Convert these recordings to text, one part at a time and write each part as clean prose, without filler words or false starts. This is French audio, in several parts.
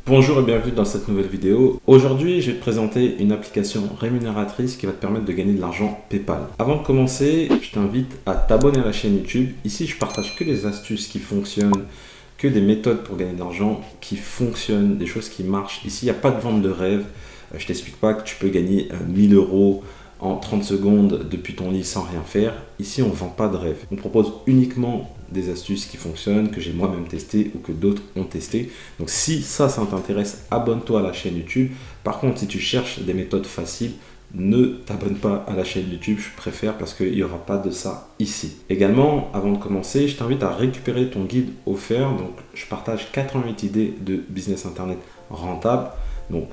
Bonjour et bienvenue dans cette nouvelle vidéo. Aujourd'hui, je vais te présenter une application rémunératrice qui va te permettre de gagner de l'argent PayPal. Avant de commencer, je t'invite à t'abonner à la chaîne YouTube. Ici, je partage que des astuces qui fonctionnent, que des méthodes pour gagner de l'argent qui fonctionnent, des choses qui marchent. Ici, il n'y a pas de vente de rêve. Je t'explique pas que tu peux gagner 1000 euros en 30 secondes depuis ton lit sans rien faire. Ici, on ne vend pas de rêve. On propose uniquement des astuces qui fonctionnent, que j'ai moi-même testé ou que d'autres ont testé. Donc si ça t'intéresse, abonne-toi à la chaîne YouTube. Par contre, si tu cherches des méthodes faciles, ne t'abonne pas à la chaîne YouTube, je préfère, parce qu'il n'y aura pas de ça ici. Également, avant de commencer, je t'invite à récupérer ton guide offert. Donc, je partage 88 idées de business internet rentable. Donc,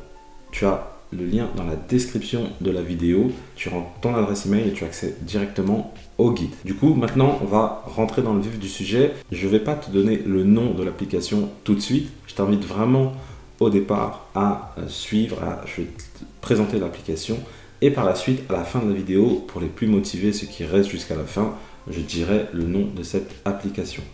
tu as le lien dans la description de la vidéo. Tu rentres ton adresse email et tu accèdes directement au guide. Du coup, maintenant, on va rentrer dans le vif du sujet. Je ne vais pas te donner le nom de l'application tout de suite. Je t'invite vraiment au départ à suivre. Je vais te présenter l'application et par la suite, à la fin de la vidéo, pour les plus motivés, ceux qui restent jusqu'à la fin, je dirai le nom de cette application.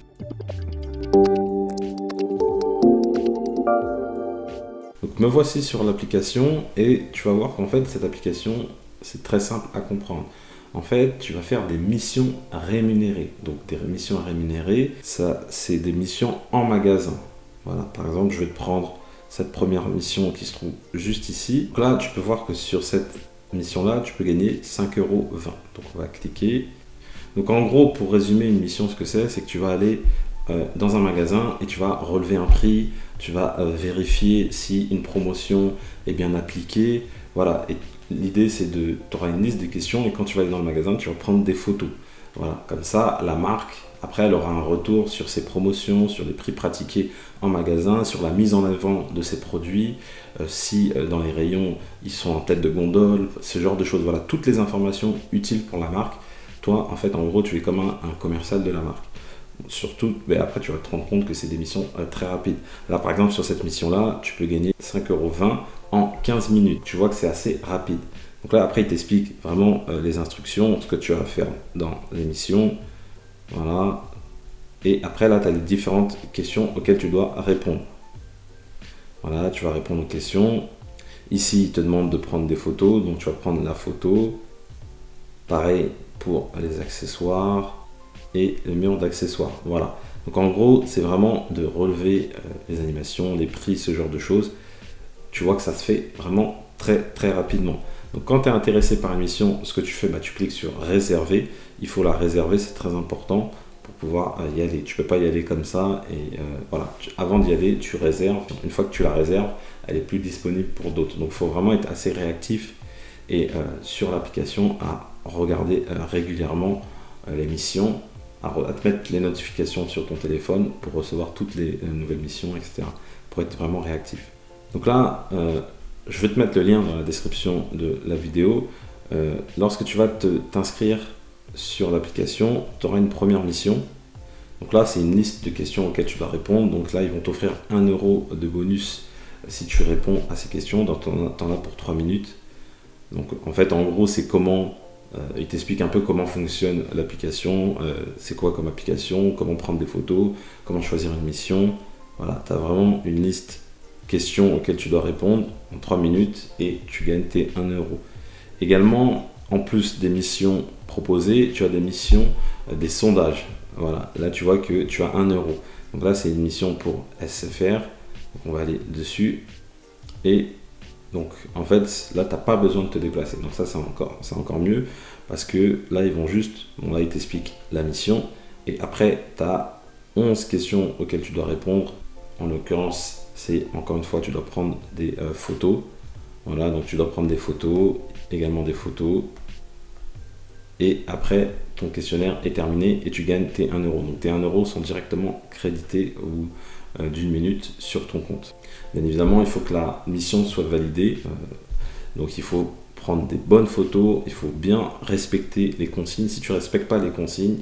Donc me voici sur l'application et tu vas voir qu'en fait cette application c'est très simple à comprendre. En fait tu vas faire des missions rémunérées. Donc des missions rémunérées, ça c'est des missions en magasin. Voilà, par exemple je vais te prendre cette première mission qui se trouve juste ici. Donc là tu peux voir que sur cette mission là tu peux gagner 5,20 €. Donc on va cliquer. Donc en gros pour résumer une mission, ce que c'est que tu vas aller dans un magasin et tu vas relever un prix, tu vas vérifier si une promotion est bien appliquée. Voilà, et l'idée c'est tu auras une liste de questions et quand tu vas aller dans le magasin, tu vas prendre des photos. Voilà, comme ça, la marque, après, elle aura un retour sur ses promotions, sur les prix pratiqués en magasin, sur la mise en avant de ses produits, si dans les rayons, ils sont en tête de gondole, ce genre de choses. Voilà, toutes les informations utiles pour la marque. Toi, en fait, en gros, tu es comme un commercial de la marque. Surtout, mais après tu vas te rendre compte que c'est des missions très rapides. Là par exemple sur cette mission là, tu peux gagner 5,20 € en 15 minutes. Tu vois que c'est assez rapide. Donc là après il t'explique vraiment les instructions, ce que tu vas faire dans l'émission. Voilà. Et après là tu as les différentes questions auxquelles tu dois répondre. Voilà, tu vas répondre aux questions. Ici il te demande de prendre des photos, donc tu vas prendre la photo. Pareil pour les accessoires et le mur d'accessoires. Voilà. Donc en gros, c'est vraiment de relever les animations, les prix, ce genre de choses. Tu vois que ça se fait vraiment très très rapidement. Donc quand tu es intéressé par une mission, ce que tu fais, tu cliques sur réserver. Il faut la réserver, c'est très important pour pouvoir y aller. Tu peux pas y aller comme ça et voilà. Avant d'y aller, tu réserves. Une fois que tu la réserves, elle est plus disponible pour d'autres. Donc il faut vraiment être assez réactif et sur l'application à regarder régulièrement les missions, à te mettre les notifications sur ton téléphone pour recevoir toutes les nouvelles missions, etc. Pour être vraiment réactif. Donc là, je vais te mettre le lien dans la description de la vidéo. Lorsque tu vas t'inscrire sur l'application, tu auras une première mission. Donc là, c'est une liste de questions auxquelles tu dois répondre. Donc là, ils vont t'offrir 1 € de bonus si tu réponds à ces questions. Donc tu en as pour 3 minutes. Donc en fait, en gros, c'est comment... il t'explique un peu comment fonctionne l'application, c'est quoi comme application, comment prendre des photos, comment choisir une mission. Voilà, tu as vraiment une liste de questions auxquelles tu dois répondre en 3 minutes et tu gagnes tes 1 €. Également, en plus des missions proposées, tu as des missions, des sondages. Voilà, là tu vois que tu as 1 €. Donc là, c'est une mission pour SFR. Donc on va aller dessus et donc en fait là tu n'as pas besoin de te déplacer, donc ça c'est encore mieux parce que là ils vont juste, là ils t'expliquent la mission et après tu as 11 questions auxquelles tu dois répondre. En l'occurrence c'est encore une fois tu dois prendre des photos. Voilà, donc tu dois prendre des photos, également des photos et après ton questionnaire est terminé et tu gagnes tes 1 €. Donc tes 1 € sont directement crédités ou d'une minute sur ton compte. Bien évidemment, il faut que la mission soit validée. Donc il faut prendre des bonnes photos, il faut bien respecter les consignes. Si tu ne respectes pas les consignes,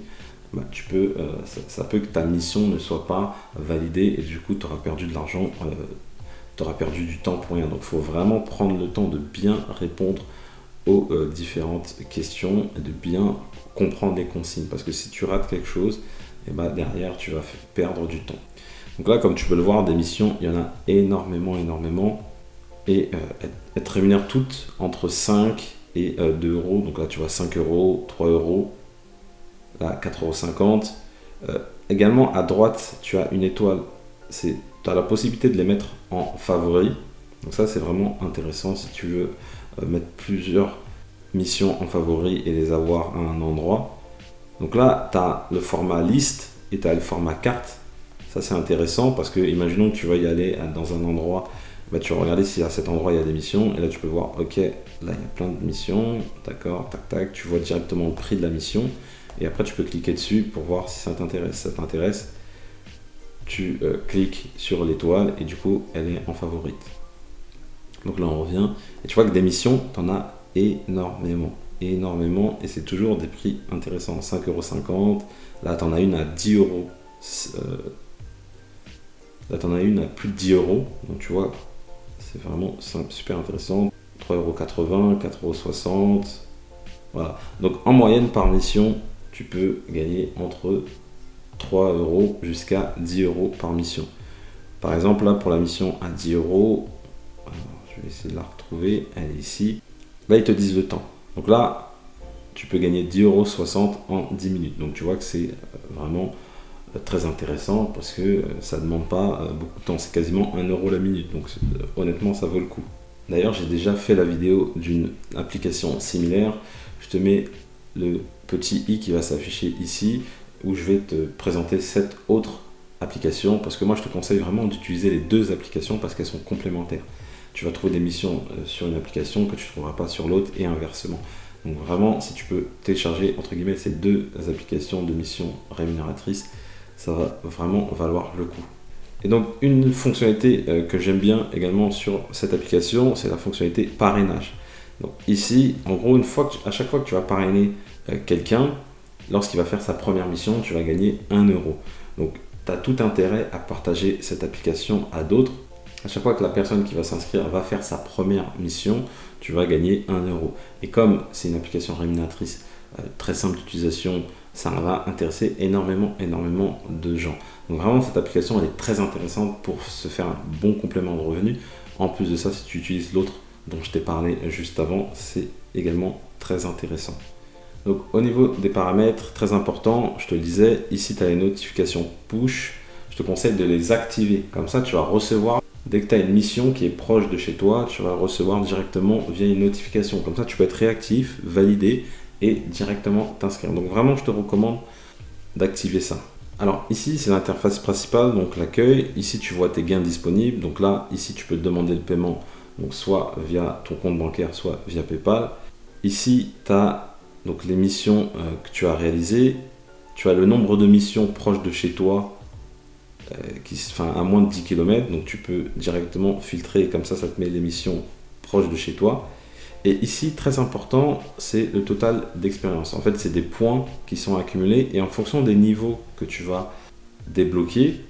ça peut que ta mission ne soit pas validée et du coup tu auras perdu de l'argent, tu auras perdu du temps pour rien. Donc il faut vraiment prendre le temps de bien répondre aux différentes questions et de bien comprendre les consignes. Parce que si tu rates quelque chose, derrière tu vas perdre du temps. Donc là, comme tu peux le voir, des missions, il y en a énormément. Et elles te rémunèrent toutes entre 5 et 2 euros. Donc là, tu vois 5 euros, 3 euros, là 4,50 €. Également, à droite, tu as une étoile. Tu as la possibilité de les mettre en favoris. Donc ça, c'est vraiment intéressant si tu veux mettre plusieurs missions en favoris et les avoir à un endroit. Donc là, tu as le format liste et tu as le format carte. Ça, c'est intéressant parce que, imaginons que tu vas y aller dans un endroit, bah, tu vas regarder si à cet endroit il y a des missions et là tu peux voir, ok, là il y a plein de missions, d'accord, tac tac, tu vois directement le prix de la mission et après tu peux cliquer dessus pour voir si ça t'intéresse. Si ça t'intéresse, tu cliques sur l'étoile et du coup elle est en favorite. Donc là on revient et tu vois que des missions, tu en as énormément et c'est toujours des prix intéressants. 5,50 €, là tu en as une à 10 €. Là tu en as une à plus de 10 €, donc tu vois, c'est vraiment super intéressant. 3,80 €, 4,60 €, voilà. Donc en moyenne par mission, tu peux gagner entre 3 € jusqu'à 10 € par mission. Par exemple, là pour la mission à 10 €, je vais essayer de la retrouver, elle est ici. Là ils te disent le temps. Donc là, tu peux gagner 10,60 € en 10 minutes. Donc tu vois que c'est vraiment très intéressant parce que ça ne demande pas beaucoup de temps. C'est quasiment 1 € la minute. Donc honnêtement, ça vaut le coup. D'ailleurs, j'ai déjà fait la vidéo d'une application similaire. Je te mets le petit i qui va s'afficher ici où je vais te présenter cette autre application parce que moi je te conseille vraiment d'utiliser les deux applications parce qu'elles sont complémentaires. Tu vas trouver des missions sur une application que tu ne trouveras pas sur l'autre et inversement. Donc vraiment, si tu peux télécharger entre guillemets ces deux applications de missions rémunératrices, ça va vraiment valoir le coup. Et donc une fonctionnalité que j'aime bien également sur cette application, c'est la fonctionnalité parrainage. Donc ici, en gros, à chaque fois que tu vas parrainer quelqu'un, lorsqu'il va faire sa première mission, tu vas gagner 1 €. Donc tu as tout intérêt à partager cette application à d'autres. À chaque fois que la personne qui va s'inscrire va faire sa première mission, tu vas gagner 1 €. Et comme c'est une application rémunératrice très simple d'utilisation, ça va intéresser énormément de gens. Donc vraiment, cette application, elle est très intéressante pour se faire un bon complément de revenus. En plus de ça, si tu utilises l'autre dont je t'ai parlé juste avant, c'est également très intéressant. Donc au niveau des paramètres, très important, je te le disais, ici tu as les notifications push. Je te conseille de les activer. Comme ça, tu vas recevoir, dès que tu as une mission qui est proche de chez toi, tu vas le recevoir directement via une notification. Comme ça, tu peux être réactif, valider et directement t'inscrire. Donc vraiment, je te recommande d'activer ça. Alors ici, c'est l'interface principale, donc l'accueil. Ici, tu vois tes gains disponibles. Donc là, ici, tu peux demander le paiement, donc soit via ton compte bancaire, soit via PayPal. Ici, tu as donc les missions que tu as réalisées. Tu as le nombre de missions proches de chez toi, à moins de 10 km. Donc tu peux directement filtrer, comme ça te met les missions proches de chez toi. Et ici, très important, c'est le total d'expérience. En fait, c'est des points qui sont accumulés et en fonction des niveaux que tu vas débloquer,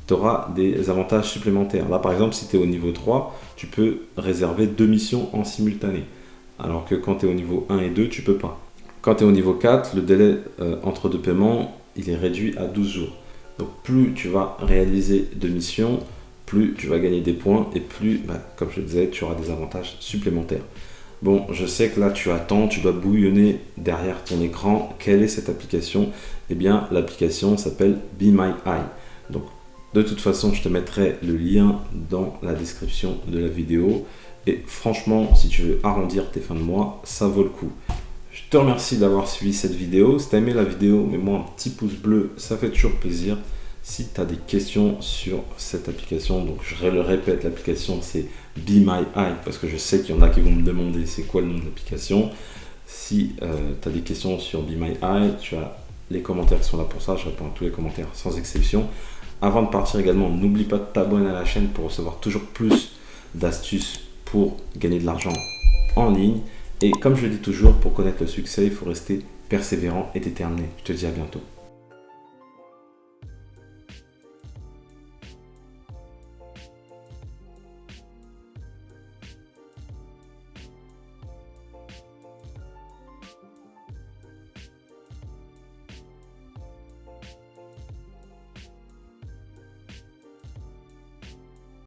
tu auras des avantages supplémentaires. Là, par exemple, si tu es au niveau 3, tu peux réserver 2 missions en simultané. Alors que quand tu es au niveau 1 et 2, tu peux pas. Quand tu es au niveau 4, le délai entre deux paiements, il est réduit à 12 jours. Donc plus tu vas réaliser de missions, plus tu vas gagner des points et plus, comme je le disais, tu auras des avantages supplémentaires. Bon, je sais que là tu attends, tu dois bouillonner derrière ton écran. Quelle est cette application? Eh bien, l'application s'appelle Be My Eye. Donc, de toute façon, je te mettrai le lien dans la description de la vidéo. Et franchement, si tu veux arrondir tes fins de mois, ça vaut le coup. Je te remercie d'avoir suivi cette vidéo. Si tu as aimé la vidéo, mets-moi un petit pouce bleu, ça fait toujours plaisir. Si tu as des questions sur cette application, donc je le répète, l'application c'est Be My Eye, parce que je sais qu'il y en a qui vont me demander c'est quoi le nom de l'application. Si tu as des questions sur Be My Eye, tu as les commentaires qui sont là pour ça, je réponds à tous les commentaires sans exception. Avant de partir également, n'oublie pas de t'abonner à la chaîne pour recevoir toujours plus d'astuces pour gagner de l'argent en ligne. Et comme je le dis toujours, pour connaître le succès, il faut rester persévérant et déterminé. Je te dis à bientôt.